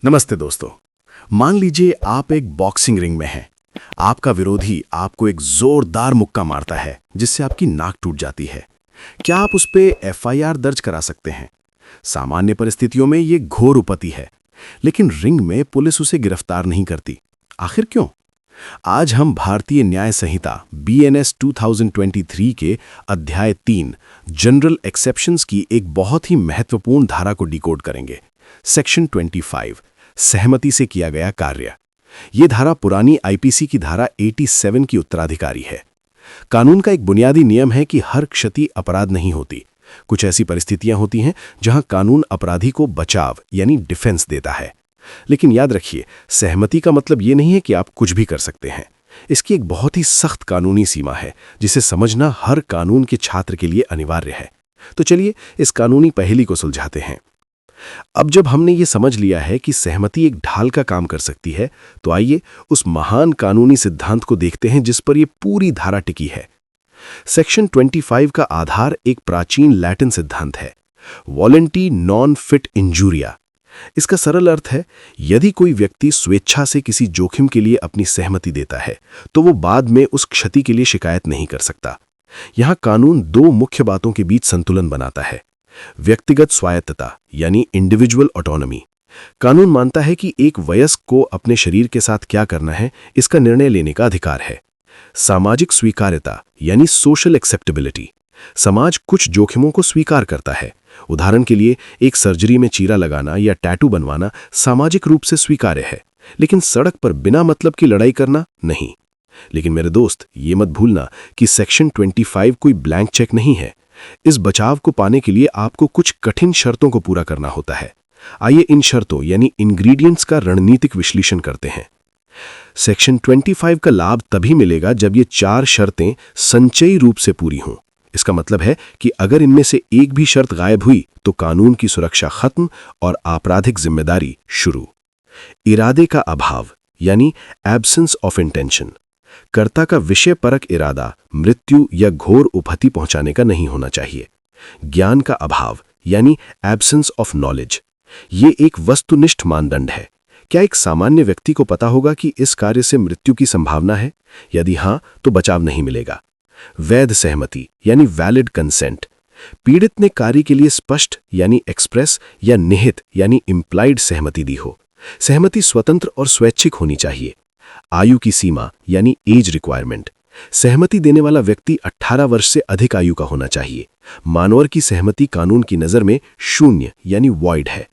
नमस्ते दोस्तों। मान लीजिए आप एक बॉक्सिंग रिंग में हैं। आपका विरोधी आपको एक जोरदार मुक्का मारता है जिससे आपकी नाक टूट जाती है। क्या आप उस पे एफआईआर दर्ज करा सकते हैं? सामान्य परिस्थितियों में ये घोर उपति है, लेकिन रिंग में पुलिस उसे गिरफ्तार नहीं करती। आखिर क्यों? आज हम भारतीय न्याय संहिता BNS 2023 के अध्याय 3 जनरल एक्सेप्शंस की एक बहुत ही महत्वपूर्ण धारा को डिकोड करेंगे। सेक्शन 25 सहमति से किया गया कार्य। यह धारा पुरानी आईपीसी की धारा 87 की उत्तराधिकारी है। कानून का एक बुनियादी नियम है कि हर क्षति अपराध नहीं होती। कुछ ऐसी परिस्थितियां होती हैं जहां कानून अपराधी को बचाव यानी डिफेंस देता है। लेकिन याद रखिए, सहमति का मतलब यह नहीं है कि आप कुछ भी कर सकते हैं। इसकी एक बहुत ही सख्त कानूनी सीमा है जिसे समझना हर कानून के छात्र के लिए अनिवार्य है। तो चलिए इस कानूनी पहेली को सुलझाते हैं। अब जब हमने ये समझ लिया है कि सहमति एक ढाल का काम कर सकती है, तो आइए उस महान कानूनी सिद्धांत को देखते हैं जिस पर यह पूरी धारा टिकी है। सेक्शन 25 का आधार एक प्राचीन लैटिन सिद्धांत है, वॉलेंटी नॉन फिट इंजूरिया। इसका सरल अर्थ है, यदि कोई व्यक्ति स्वेच्छा से किसी जोखिम के लिए अपनी सहमति देता है तो वो बाद में उस क्षति के लिए शिकायत नहीं कर सकता। यहां कानून दो मुख्य बातों के बीच संतुलन बनाता है। व्यक्तिगत स्वायत्तता यानी इंडिविजुअल ऑटोनॉमी। कानून मानता है कि एक वयस्क को अपने शरीर के साथ क्या करना है इसका निर्णय लेने का अधिकार है। सामाजिक स्वीकार्यता यानी सोशल एक्सेप्टेबिलिटी। समाज कुछ जोखिमों को स्वीकार करता है। उदाहरण के लिए एक सर्जरी में चीरा लगाना या टैटू बनवाना सामाजिक रूप से स्वीकार्य है, लेकिन सड़क पर बिना मतलब की लड़ाई करना नहीं। लेकिन मेरे दोस्त, ये मत भूलना कि सेक्शन 25 कोई ब्लैंक चेक नहीं है। इस बचाव को पाने के लिए आपको कुछ कठिन शर्तों को पूरा करना होता है। आइए इन शर्तों यानी इंग्रेडिएंट्स का रणनीतिक विश्लेषण करते हैं। सेक्शन 25 का लाभ तभी मिलेगा जब ये 4 शर्तें संचयी रूप से पूरी हों। इसका मतलब है कि अगर इनमें से एक भी शर्त गायब हुई तो कानून की सुरक्षा खत्म और आपराधिक जिम्मेदारी शुरू। इरादे का अभाव यानी एब्सेंस ऑफ इंटेंशन। कर्ता का विषय परक इरादा मृत्यु या घोर उपहति पहुंचाने का नहीं होना चाहिए। ज्ञान का अभाव यानी एब्सेंस ऑफ नॉलेज। ये एक वस्तुनिष्ठ मानदंड है। क्या एक सामान्य व्यक्ति को पता होगा कि इस कार्य से मृत्यु की संभावना है? यदि हां, तो बचाव नहीं मिलेगा। वैध सहमति यानी वैलिड कंसेंट। पीड़ित ने कार्य के लिए स्पष्ट यानी एक्सप्रेस या निहित यानी इंप्लाइड सहमति दी हो। सहमति स्वतंत्र और स्वैच्छिक होनी चाहिए। आयु की सीमा यानी एज रिक्वायरमेंट। सहमति देने वाला व्यक्ति 18 वर्ष से अधिक आयु का होना चाहिए। मानवर की सहमति कानून की नजर में शून्य यानी वॉइड है।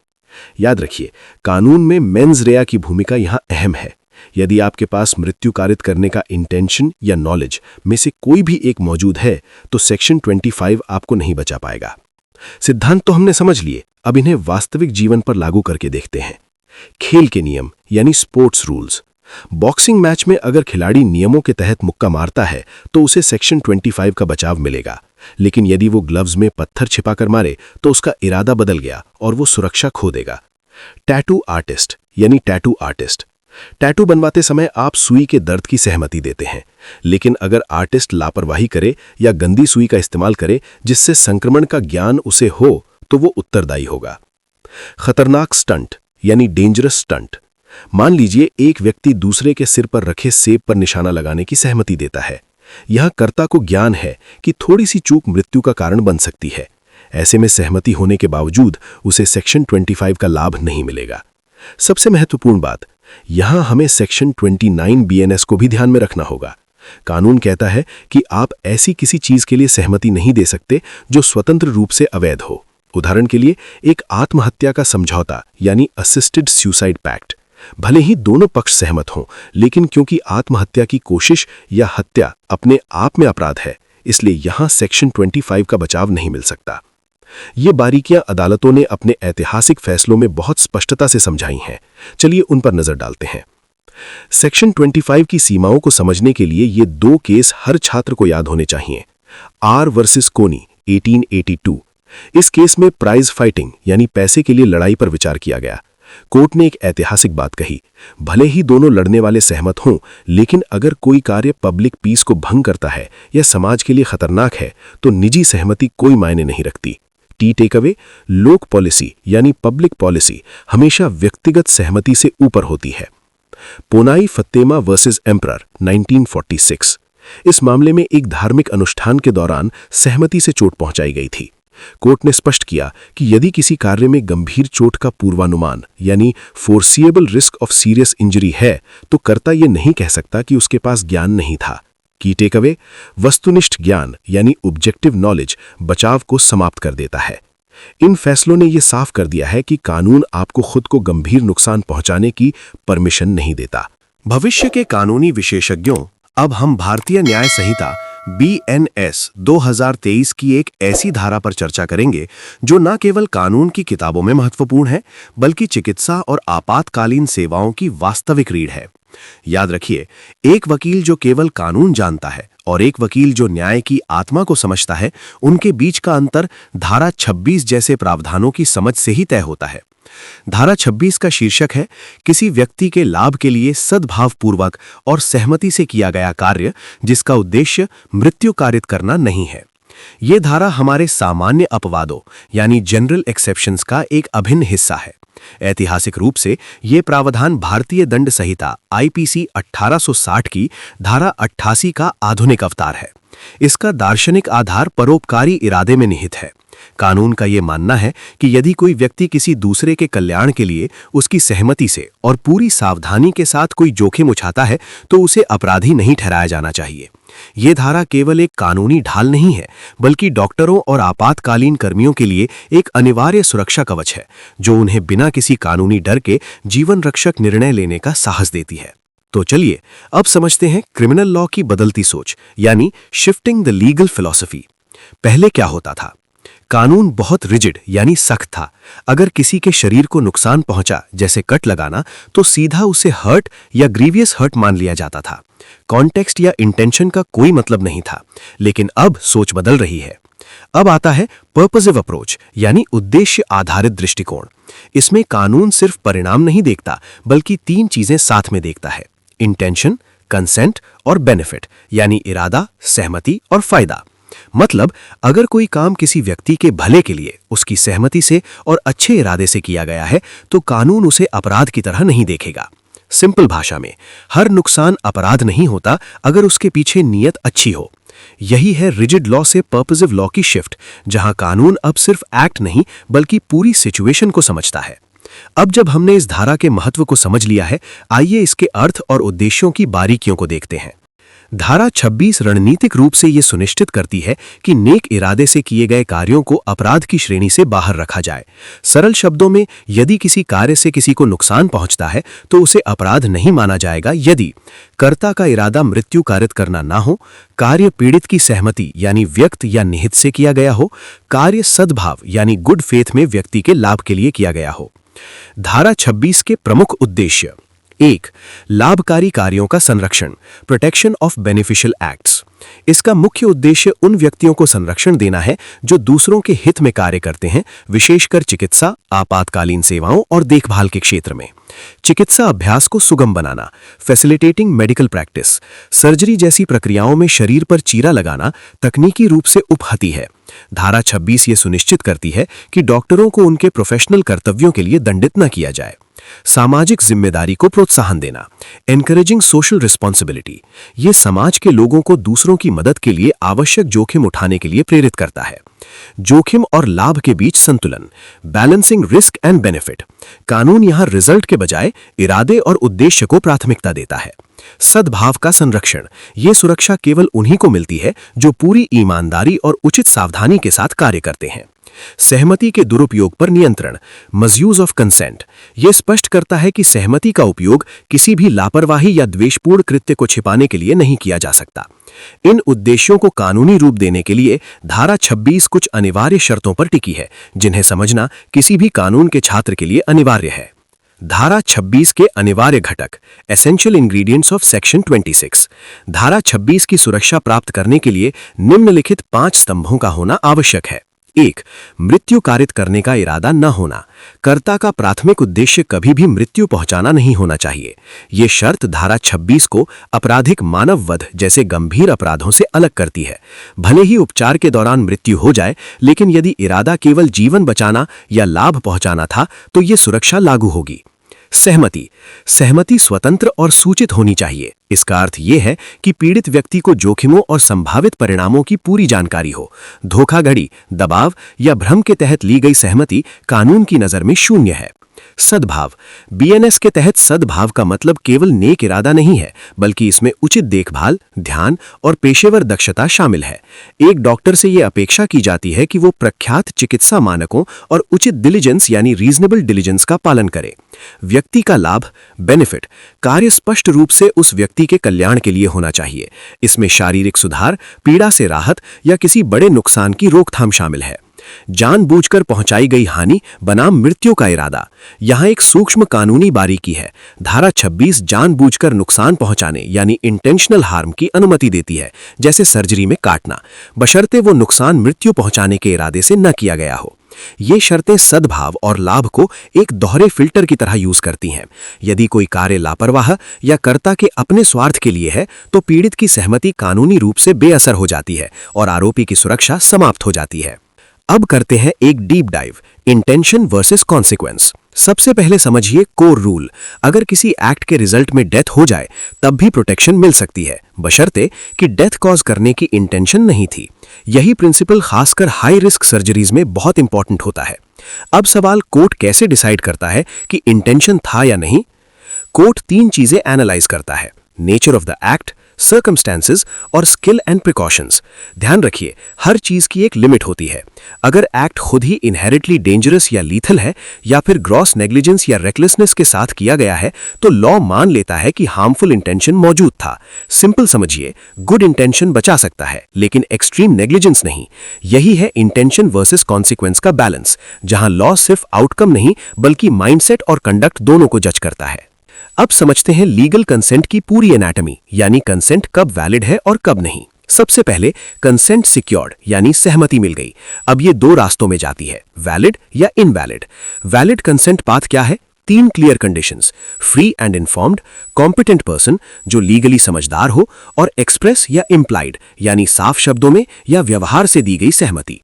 याद रखिए, कानून में मेंस रेया की भूमिका यहां अहम है। यदि आपके पास मृत्यु कारित करने का इंटेंशन या नॉलेज में से कोई भी एक मौजूद है तो सेक्शन 25 आपको नहीं बचा पाएगा। सिद्धांत तो हमने समझ लिए, अब इन्हें वास्तविक जीवन पर लागू करके देखते हैं। खेल के नियम यानी स्पोर्ट्स रूल्स। बॉक्सिंग मैच में अगर खिलाड़ी नियमों के तहत मुक्का मारता है तो उसे सेक्शन 25 का बचाव मिलेगा। लेकिन यदि वो ग्लव्स में पत्थर छिपाकर मारे तो उसका इरादा बदल गया और वो सुरक्षा खो देगा। टैटू आर्टिस्ट यानी टैटू आर्टिस्ट। टैटू बनवाते समय आप सुई के दर्द की सहमति देते हैं, लेकिन अगर आर्टिस्ट लापरवाही करे या गंदी सुई का इस्तेमाल करे जिससे संक्रमण का ज्ञान उसे हो तो वो उत्तरदायी होगा। खतरनाक स्टंट यानी डेंजरस स्टंट। मान लीजिए एक व्यक्ति दूसरे के सिर पर रखे सेब पर निशाना लगाने की सहमति देता है। यहां कर्ता को ज्ञान है कि थोड़ी सी चूक मृत्यु का कारण बन सकती है। ऐसे में सहमति होने के बावजूद उसे सेक्शन 25 का लाभ नहीं मिलेगा। सबसे महत्वपूर्ण बात, यहां हमें सेक्शन 29 BNS को भी ध्यान में रखना होगा। कानून कहता है कि आप ऐसी किसी चीज के लिए सहमति नहीं दे सकते जो स्वतंत्र रूप से अवैध हो। उदाहरण के लिए एक आत्महत्या का समझौता यानी असिस्टेड सुसाइड पैक्ट। भले ही दोनों पक्ष सहमत हों, लेकिन क्योंकि आत्महत्या की कोशिश या हत्या अपने आप में अपराध है, इसलिए यहां सेक्शन 25 का बचाव नहीं मिल सकता। ये बारीकियां अदालतों ने अपने ऐतिहासिक फैसलों में बहुत स्पष्टता से समझाई हैं। चलिए उन पर नजर डालते हैं। सेक्शन 25 की सीमाओं को समझने के लिए ये 2 केस हर छात्र को याद होने चाहिए। आर वर्सेस कोनी 1882। इस केस में प्राइज फाइटिंग यानी पैसे के लिए लड़ाई पर विचार किया गया। कोर्ट ने एक ऐतिहासिक बात कही, भले ही दोनों लड़ने वाले सहमत हों, लेकिन अगर कोई कार्य पब्लिक पीस को भंग करता है या समाज के लिए खतरनाक है तो निजी सहमति कोई मायने नहीं रखती। टी टेकअवे, लोक पॉलिसी यानी पब्लिक पॉलिसी हमेशा व्यक्तिगत सहमति से ऊपर होती है। पोनाई फतेमा वर्सेस एम्परर 1946। इस मामले में एक धार्मिक अनुष्ठान के दौरान सहमति से चोट पहुंचाई गई थी। कोर्ट ने स्पष्ट किया कि यदि किसी कार्य में गंभीर चोट का पूर्वानुमान यानी foreseeable risk of serious injury है तो कर्ता यह नहीं कह सकता कि उसके पास ज्ञान नहीं था। की टेकअवे, वस्तुनिष्ठ ज्ञान यानी ऑब्जेक्टिव नॉलेज बचाव को समाप्त कर देता है। इन फैसलों ने यह साफ कर दिया है कि कानून आपको खुद को गंभीर नुकसान पहुंचाने की परमिशन नहीं देता। भविष्य के कानूनी विशेषज्ञों, अब हम भारतीय न्याय संहिता BNS 2023 की एक ऐसी धारा पर चर्चा करेंगे जो न केवल कानून की किताबों में महत्वपूर्ण है बल्कि चिकित्सा और आपातकालीन सेवाओं की वास्तविक रीढ़ है। याद रखिए, एक वकील जो केवल कानून जानता है और एक वकील जो न्याय की आत्मा को समझता है, उनके बीच का अंतर धारा 26 जैसे प्रावधानों की समझ से ही तय होता है। धारा 26 का शीर्षक है किसी व्यक्ति के लाभ के लिए सद्भावपूर्वक और सहमति से किया गया कार्य जिसका उद्देश्य मृत्यु कारित करना नहीं है। ये धारा हमारे सामान्य अपवादों यानी जनरल एक्सेप्शंस का एक अभिन्न हिस्सा है। ऐतिहासिक रूप से ये प्रावधान भारतीय दंड संहिता IPC 1860 की धारा 88 का आधुनिक अवतार है। इसका दार्शनिक आधार परोपकारी इरादे में निहित है। कानून का ये मानना है कि यदि कोई व्यक्ति किसी दूसरे के कल्याण के लिए उसकी सहमति से और पूरी सावधानी के साथ कोई जोखिम उठाता है तो उसे अपराधी नहीं ठहराया जाना चाहिए। ये धारा केवल एक कानूनी ढाल नहीं है बल्कि डॉक्टरों और आपातकालीन कर्मियों के लिए एक अनिवार्य सुरक्षा कवच है जो उन्हें बिना किसी कानूनी डर के जीवन रक्षक निर्णय लेने का साहस देती है। तो चलिए अब समझते हैं क्रिमिनल लॉ की बदलती सोच यानी शिफ्टिंग द लीगल फिलॉसफी। पहले क्या होता था? कानून बहुत रिजिड यानी सख्त था। अगर किसी के शरीर को नुकसान पहुंचा जैसे कट लगाना तो सीधा उसे हर्ट या ग्रीवियस हर्ट मान लिया जाता था। कॉन्टेक्स्ट या इंटेंशन का कोई मतलब नहीं था। लेकिन अब सोच बदल रही है। अब आता है पर्पसिव अप्रोच यानी उद्देश्य आधारित दृष्टिकोण। इसमें कानून सिर्फ परिणाम नहीं देखता बल्कि 3 चीजें साथ में देखता है: इंटेंशन, कंसेंट और बेनिफिट यानी इरादा, सहमति और फायदा। मतलब अगर कोई काम किसी व्यक्ति के भले के लिए उसकी सहमति से और अच्छे इरादे से किया गया है तो कानून उसे अपराध की तरह नहीं देखेगा। सिंपल भाषा में, हर नुकसान अपराध नहीं होता अगर उसके पीछे नीयत अच्छी हो। यही है रिजिड लॉ से पर्पसिव लॉ की शिफ्ट, जहां कानून अब सिर्फ एक्ट नहीं बल्कि पूरी सिचुएशन को समझता है। अब जब हमने इस धारा के महत्व को समझ लिया है, आइए इसके अर्थ और उद्देश्यों की बारीकियों को देखते हैं। धारा 26 रणनीतिक रूप से यह सुनिश्चित करती है कि नेक इरादे से किए गए कार्यों को अपराध की श्रेणी से बाहर रखा जाए। सरल शब्दों में, यदि किसी कार्य से किसी को नुकसान पहुंचता है तो उसे अपराध नहीं माना जाएगा यदि कर्ता का इरादा मृत्यु कारित करना ना हो, कार्य पीड़ित की सहमति यानी व्यक्त या निहित से किया गया हो, कार्य सद्भाव यानी गुड फेथ में व्यक्ति के लाभ के लिए किया गया हो। धारा 26 के प्रमुख उद्देश्य: 1. लाभकारी कार्यों का संरक्षण, प्रोटेक्शन ऑफ बेनिफिशियल एक्ट्स। इसका मुख्य उद्देश्य उन व्यक्तियों को संरक्षण देना है जो दूसरों के हित में कार्य करते हैं, विशेषकर चिकित्सा, आपातकालीन सेवाओं और देखभाल के क्षेत्र में। चिकित्सा अभ्यास को सुगम बनाना, फैसिलिटेटिंग मेडिकल प्रैक्टिस। सर्जरी जैसी प्रक्रियाओं में शरीर पर चीरा लगाना तकनीकी रूप से उपहति है। धारा 26 ये सुनिश्चित करती है कि डॉक्टरों को उनके प्रोफेशनल कर्तव्यों के लिए दंडित न किया जाए। सामाजिक जिम्मेदारी को प्रोत्साहन देना, एनकरेजिंग सोशल रिस्पॉन्सिबिलिटी। ये समाज के लोगों को दूसरों की मदद के लिए आवश्यक जोखिम उठाने के लिए प्रेरित करता है। जोखिम और लाभ के बीच संतुलन, बैलेंसिंग रिस्क एंड बेनिफिट। कानून यहां रिजल्ट के बजाय इरादे और उद्देश्य को प्राथमिकता देता है। सद्भाव का संरक्षण, ये सुरक्षा केवल उन्हीं को मिलती है जो पूरी ईमानदारी और उचित सावधानी के साथ कार्य करते हैं। सहमति के दुरुपयोग पर नियंत्रण, मिसयूज ऑफ कंसेंट। यह स्पष्ट करता है कि सहमति का उपयोग किसी भी लापरवाही या द्वेषपूर्ण कृत्य को छिपाने के लिए नहीं किया जा सकता। इन उद्देश्यों को कानूनी रूप देने के लिए धारा 26 कुछ अनिवार्य शर्तों पर टिकी है, जिन्हें समझना किसी भी कानून के छात्र के लिए अनिवार्य है। धारा 26 के अनिवार्य घटक, एसेंशियल इंग्रेडिएंट्स ऑफ सेक्शन 26। धारा 26 की सुरक्षा प्राप्त करने के लिए निम्नलिखित 5 स्तंभों का होना आवश्यक है। 1. मृत्यु कारित करने का इरादा न होना। कर्ता का प्राथमिक उद्देश्य कभी भी मृत्यु पहुंचाना नहीं होना चाहिए। ये शर्त धारा 26 को आपराधिक मानव वध जैसे गंभीर अपराधों से अलग करती है। भले ही उपचार के दौरान मृत्यु हो जाए, लेकिन यदि इरादा केवल जीवन बचाना या लाभ पहुंचाना था तो ये सुरक्षा लागू होगी। सहमति। सहमति स्वतंत्र और सूचित होनी चाहिए। इसका अर्थ यह है कि पीड़ित व्यक्ति को जोखिमों और संभावित परिणामों की पूरी जानकारी हो। धोखाधड़ी, दबाव या भ्रम के तहत ली गई सहमति कानून की नज़र में शून्य है। सद्भाव। बीएनएस के तहत सद्भाव का मतलब केवल नेक इरादा नहीं है, बल्कि इसमें उचित देखभाल, ध्यान और पेशेवर दक्षता शामिल है। एक डॉक्टर से यह अपेक्षा की जाती है कि वो प्रख्यात चिकित्सा मानकों और उचित डिलिजेंस यानी रीजनेबल डिलिजेंस का पालन करे। व्यक्ति का लाभ, बेनिफिट, कार्य स्पष्ट रूप से उस व्यक्ति के कल्याण के लिए होना चाहिए। इसमें शारीरिक सुधार, पीड़ा से राहत या किसी बड़े नुकसान की रोकथाम शामिल है। जानबूझकर पहुंचाई गई हानि बनाम मृत्यु का इरादा। यहां एक सूक्ष्म कानूनी बारीकी है। धारा 26 जानबूझकर नुकसान पहुंचाने यानी इंटेंशनल हार्म की अनुमति देती है, जैसे सर्जरी में काटना, बशर्ते वो नुकसान मृत्यु पहुंचाने के इरादे से न किया गया हो। ये शर्तें सद्भाव और लाभ को एक दोहरे फिल्टर की तरह यूज करती हैं। यदि कोई कार्य लापरवाह या कर्ता के अपने स्वार्थ के लिए है, तो पीड़ित की सहमति कानूनी रूप से बेअसर हो जाती है और आरोपी की सुरक्षा समाप्त हो जाती है। अब करते हैं एक deep dive, intention versus consequence. सबसे पहले समझिए कोर रूल। अगर किसी एक्ट के रिजल्ट में डेथ हो जाए तब भी प्रोटेक्शन मिल सकती है, बशर्ते कि डेथ कॉज करने की इंटेंशन नहीं थी। यही प्रिंसिपल खासकर हाई रिस्क सर्जरीज में बहुत इंपॉर्टेंट होता है। अब सवाल, कोर्ट कैसे डिसाइड करता है कि इंटेंशन था या नहीं? कोर्ट 3 चीजें एनालाइज करता है: nature of the act, circumstances और स्किल एंड प्रिकॉशंस। ध्यान रखिए, हर चीज की एक लिमिट होती है। अगर एक्ट खुद ही इनहेरिटली डेंजरस या लीथल है या फिर ग्रॉस नेग्लिजेंस या रेकलेसनेस के साथ किया गया है, तो लॉ मान लेता है कि हार्मफुल इंटेंशन मौजूद था। सिंपल समझिए, गुड इंटेंशन बचा सकता है लेकिन एक्सट्रीम नेग्लिजेंस नहीं। यही है इंटेंशन वर्सेस कॉन्सिक्वेंस का बैलेंस, जहां लॉ सिर्फ आउटकम नहीं बल्कि माइंडसेट और कंडक्ट दोनों को जज करता है। अब समझते हैं लीगल कंसेंट की पूरी एनाटॉमी, यानी कंसेंट कब वैलिड है और कब नहीं। सबसे पहले कंसेंट सिक्योर्ड यानी सहमति मिल गई। अब ये 2 रास्तों में जाती है, वैलिड या इनवैलिड। वैलिड कंसेंट पाथ क्या है? 3 clear conditions: free and informed, competent person जो लीगली समझदार हो, और एक्सप्रेस या इम्प्लाइड यानी साफ शब्दों में या व्यवहार से दी गई सहमति।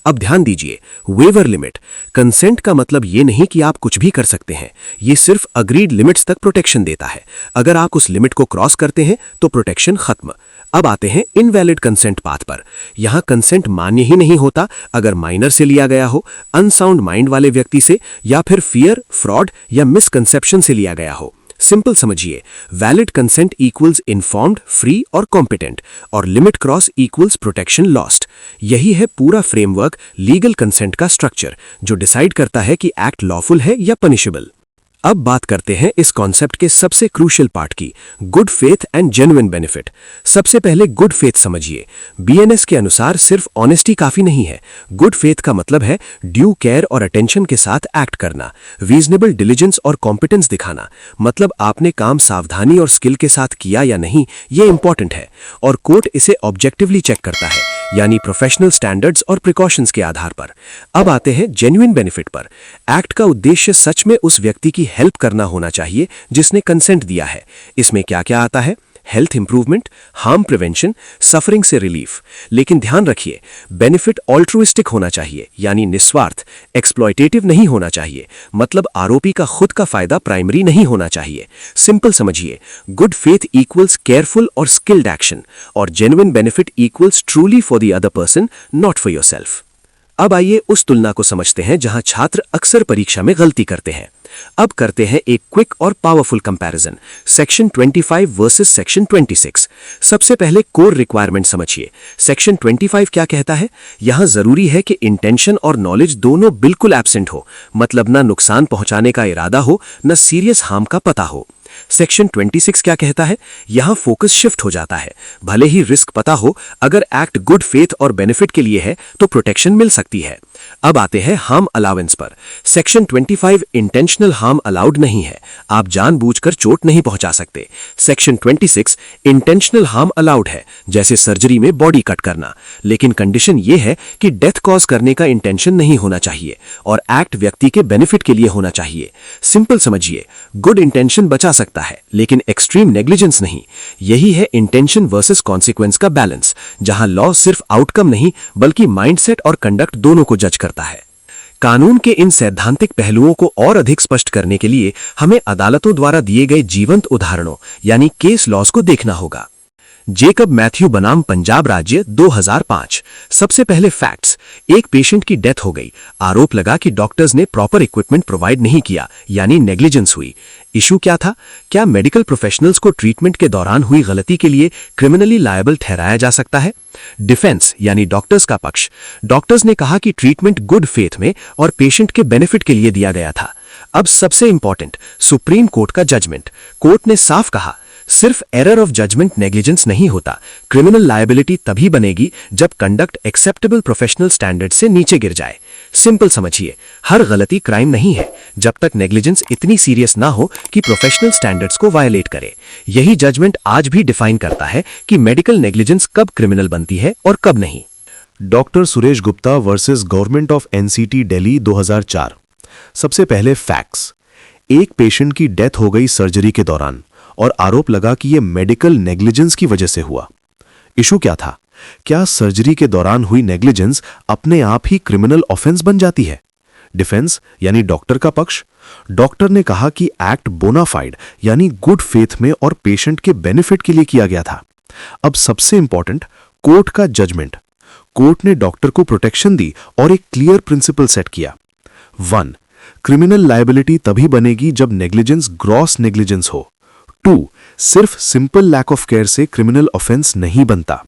अब ध्यान दीजिए, वेवर लिमिट। कंसेंट का मतलब ये नहीं कि आप कुछ भी कर सकते हैं, ये सिर्फ अग्रीड लिमिट्स तक प्रोटेक्शन देता है। अगर आप उस लिमिट को क्रॉस करते हैं तो प्रोटेक्शन खत्म। अब आते हैं इनवैलिड कंसेंट पाथ पर। यहां कंसेंट मान्य ही नहीं होता अगर माइनर से लिया गया हो, अनसाउंड माइंड वाले व्यक्ति से, या फिर फियर, फ्रॉड या मिसकंसेप्शन से लिया गया हो। सिंपल समझिए, valid consent equals informed, free और कॉम्पिटेंट, और limit cross equals protection lost. यही है पूरा फ्रेमवर्क लीगल कंसेंट का स्ट्रक्चर, जो डिसाइड करता है कि एक्ट लॉफुल है या पनिशेबल। अब बात करते हैं इस कॉन्सेप्ट के सबसे क्रूशियल पार्ट की, good faith and genuine benefit. सबसे पहले गुड फेथ समझिए। बीएनएस के अनुसार सिर्फ ऑनेस्टी काफी नहीं है। गुड फेथ का मतलब है ड्यू केयर और अटेंशन के साथ एक्ट करना, रीजनेबल डिलिजेंस और कॉम्पिटेंस दिखाना। मतलब आपने काम सावधानी और स्किल के साथ किया या नहीं, ये इंपॉर्टेंट है, और कोर्ट इसे ऑब्जेक्टिवली चेक करता है, यानी प्रोफेशनल स्टैंडर्ड्स और प्रिकॉशंस के आधार पर। अब आते हैं जेन्युइन बेनिफिट पर। एक्ट का उद्देश्य सच में उस व्यक्ति की हेल्प करना होना चाहिए जिसने कंसेंट दिया है। इसमें क्या क्या आता है? Health improvement, harm prevention, suffering से रिलीफ। लेकिन ध्यान रखिए, बेनिफिट ऑल्ट्रुइस्टिक होना चाहिए, यानी निस्वार्थ, एक्सप्लॉयटेटिव नहीं होना चाहिए। मतलब आरोपी का खुद का फायदा प्राइमरी नहीं होना चाहिए। सिंपल समझिए, गुड फेथ इक्वल्स केयरफुल और स्किल्ड एक्शन, और genuine benefit equals truly for the other person, not for yourself. अब आइए उस तुलना को समझते हैं जहां छात्र अक्सर परीक्षा में गलती करते हैं। अब करते हैं एक क्विक और powerful comparison, section 25 versus section 26। सबसे पहले कोर रिक्वायरमेंट समझिए। सेक्शन 25 क्या कहता है? यहां जरूरी है कि इंटेंशन और नॉलेज दोनों बिल्कुल एब्सेंट हो, मतलब ना नुकसान पहुंचाने का इरादा हो, न सीरियस हार्म का पता हो। सेक्शन 26 क्या कहता है? यहां फोकस शिफ्ट हो जाता है। भले ही रिस्क पता हो, अगर एक्ट गुड फेथ और बेनिफिट के लिए है तो प्रोटेक्शन मिल सकती है। अब आते हैं हार्म अलाउंस पर। सेक्शन 25 इंटेंशनल हार्म अलाउड नहीं है, आप जानबूझकर चोट नहीं पहुंचा सकते। सेक्शन 26 इंटेंशनल हार्म अलाउड है, जैसे सर्जरी में बॉडी कट करना, लेकिन कंडीशन यह है कि डेथ कॉज करने का इंटेंशन नहीं होना चाहिए और एक्ट व्यक्ति के बेनिफिट के लिए होना चाहिए। सिंपल समझिए, गुड इंटेंशन बचा सकता है लेकिन एक्सट्रीम नेग्लिजेंस नहीं। यही है इंटेंशन वर्सेस कॉन्सिक्वेंस का बैलेंस, जहां लॉ सिर्फ आउटकम नहीं बल्कि माइंडसेट और कंडक्ट दोनों को जज करता है। कानून के इन सैद्धांतिक पहलुओं को और अधिक स्पष्ट करने के लिए हमें अदालतों द्वारा दिए गए जीवंत उदाहरणों यानी केस लॉज को देखना होगा। जेकब मैथ्यू बनाम पंजाब राज्य 2005। सबसे पहले फैक्ट्स। एक पेशेंट की डेथ हो गई, आरोप लगा कि डॉक्टर्स ने प्रॉपर इक्विपमेंट प्रोवाइड नहीं किया यानी नेग्लिजेंस हुई। इशू क्या था? क्या मेडिकल प्रोफेशनल्स को ट्रीटमेंट के दौरान हुई गलती के लिए क्रिमिनली लायबल ठहराया जा सकता है? डिफेंस यानी डॉक्टर्स का पक्ष। डॉक्टर्स ने कहा कि ट्रीटमेंट गुड फेथ में और पेशेंट के बेनिफिट के लिए दिया गया था। अब सबसे इंपॉर्टेंट, सुप्रीम कोर्ट का जजमेंट। कोर्ट ने साफ कहा, सिर्फ एरर ऑफ जजमेंट नेग्लिजेंस नहीं होता, क्रिमिनल लायबिलिटी तभी बनेगी जब कंडक्ट एक्सेप्टेबल प्रोफेशनल स्टैंडर्ड से नीचे गिर जाए। सिंपल समझिए, हर गलती क्राइम नहीं है जब तक नेग्लिजेंस इतनी सीरियस ना हो कि प्रोफेशनल स्टैंडर्ड्स को वायलेट करे। यही जजमेंट आज भी डिफाइन करता है कि मेडिकल नेग्लिजेंस कब क्रिमिनल बनती है और कब नहीं। Doctor Suresh Gupta versus government of NCT Delhi 2004। सबसे पहले फैक्ट्स। एक पेशेंट की डेथ हो गई सर्जरी के दौरान और आरोप लगा कि यह मेडिकल नेग्लिजेंस की वजह से हुआ। इशू क्या था? क्या सर्जरी के दौरान हुई नेग्लिजेंस अपने आप ही क्रिमिनल ऑफेंस बन जाती है? डिफेंस यानी डॉक्टर का पक्ष। डॉक्टर ने कहा कि एक्ट बोनाफाइड यानी गुड फेथ में और पेशेंट के बेनिफिट के लिए किया गया था। अब सबसे इंपॉर्टेंट, कोर्ट का जजमेंट। कोर्ट ने डॉक्टर को प्रोटेक्शन दी और एक क्लियर प्रिंसिपल सेट किया। 1. क्रिमिनल लायबिलिटी तभी बनेगी जब नेग्लिजेंस ग्रॉस नेग्लिजेंस हो। 2. सिर्फ सिंपल लैक ऑफ केयर से क्रिमिनल ऑफेंस नहीं बनता।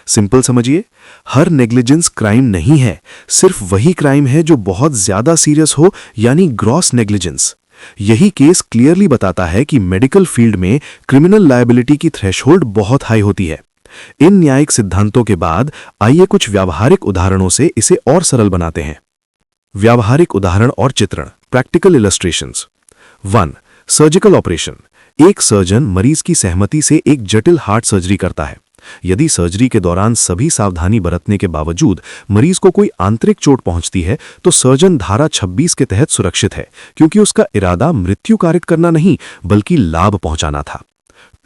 सिंपल समझिए, हर नेग्लिजेंस क्राइम नहीं है, सिर्फ वही क्राइम है जो बहुत ज्यादा सीरियस हो यानी ग्रॉस नेग्लिजेंस। यही केस क्लियरली बताता है कि मेडिकल फील्ड में क्रिमिनल लायबिलिटी की थ्रेशोल्ड बहुत हाई होती है। इन न्यायिक सिद्धांतों के बाद आइए कुछ व्यावहारिक उदाहरणों से इसे और सरल बनाते हैं। व्यावहारिक उदाहरण और चित्रण, प्रैक्टिकल इलस्ट्रेशंस। 1. Surgical operation. एक सर्जन मरीज की सहमति से एक जटिल हार्ट सर्जरी करता है। यदि सर्जरी के दौरान सभी सावधानी बरतने के बावजूद मरीज को कोई आंतरिक चोट पहुंचती है तो सर्जन धारा 26 के तहत सुरक्षित है, क्योंकि उसका इरादा मृत्यु कारित करना नहीं बल्कि लाभ पहुंचाना था।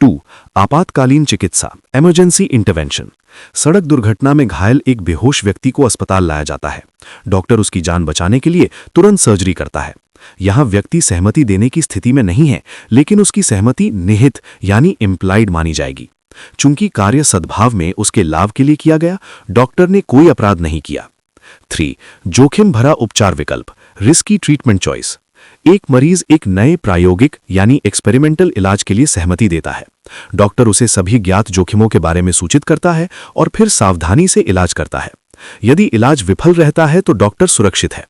2. आपातकालीन चिकित्सा, इमरजेंसी इंटरवेंशन। सड़क दुर्घटना में घायल एक बेहोश व्यक्ति को अस्पताल लाया जाता है। डॉक्टर उसकी जान बचाने के लिए तुरंत सर्जरी करता है। यहां व्यक्ति सहमति देने की स्थिति में नहीं है, लेकिन उसकी सहमति निहित यानी इम्प्लाइड मानी जाएगी। चूंकि कार्य सद्भाव में उसके लाभ के लिए किया गया, डॉक्टर ने कोई अपराध नहीं किया। 3. जोखिम भरा उपचार विकल्प, रिस्की ट्रीटमेंट चॉइस। एक मरीज एक नए प्रायोगिक यानी एक्सपेरिमेंटल इलाज के लिए सहमति देता है। डॉक्टर उसे सभी ज्ञात जोखिमों के बारे में सूचित करता है और फिर सावधानी से इलाज करता है। यदि इलाज विफल रहता है तो डॉक्टर सुरक्षित है।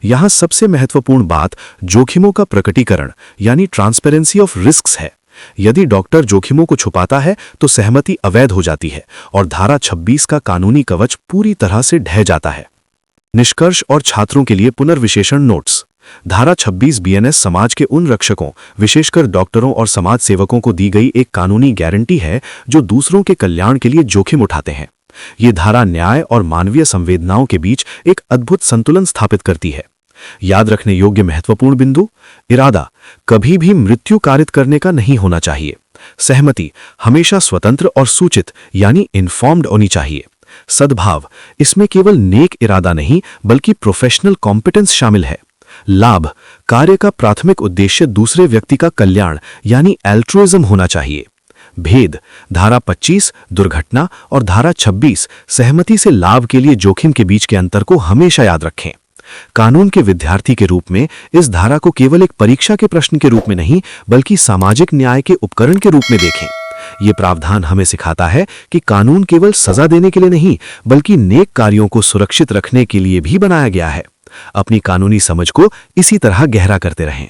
यहां सबसे महत्वपूर्ण बात जोखिमों का प्रकटीकरण यानी ट्रांसपेरेंसी ऑफ रिस्क्स है। यदि डॉक्टर जोखिमों को छुपाता है तो सहमति अवैध हो जाती है और धारा 26 का कानूनी कवच पूरी तरह से ढह जाता है। निष्कर्ष और छात्रों के लिए पुनर्विशेषण नोट्स। धारा 26 बीएनएस समाज के उन रक्षकों, विशेषकर डॉक्टरों और समाज सेवकों को दी गई एक कानूनी गारंटी है जो दूसरों के कल्याण के लिए जोखिम उठाते हैं। ये धारा न्याय और मानवीय संवेदनाओं के बीच एक अद्भुत संतुलन स्थापित करती है। याद रखने योग्य महत्वपूर्ण बिंदु, इरादा कभी भी मृत्यु कारित करने का नहीं होना चाहिए। सहमति हमेशा स्वतंत्र और सूचित यानी इन्फॉर्म्ड होनी चाहिए। सद्भाव, इसमें केवल नेक इरादा नहीं बल्कि प्रोफेशनल कॉम्पिटेंस शामिल है। लाभ, कार्य का प्राथमिक उद्देश्य दूसरे व्यक्ति का कल्याण यानी एल्ट्रुइज्म होना चाहिए। भेद, धारा 25 दुर्घटना और धारा 26 सहमति से लाभ के लिए जोखिम के बीच के अंतर को हमेशा याद रखें। कानून के विद्यार्थी के रूप में इस धारा को केवल एक परीक्षा के प्रश्न के रूप में नहीं बल्कि सामाजिक न्याय के उपकरण के रूप में देखें। ये प्रावधान हमें सिखाता है कि कानून केवल सजा देने के लिए नहीं बल्कि नेक कार्यों को सुरक्षित रखने के लिए भी बनाया गया है। अपनी कानूनी समझ को इसी तरह गहरा करते रहें।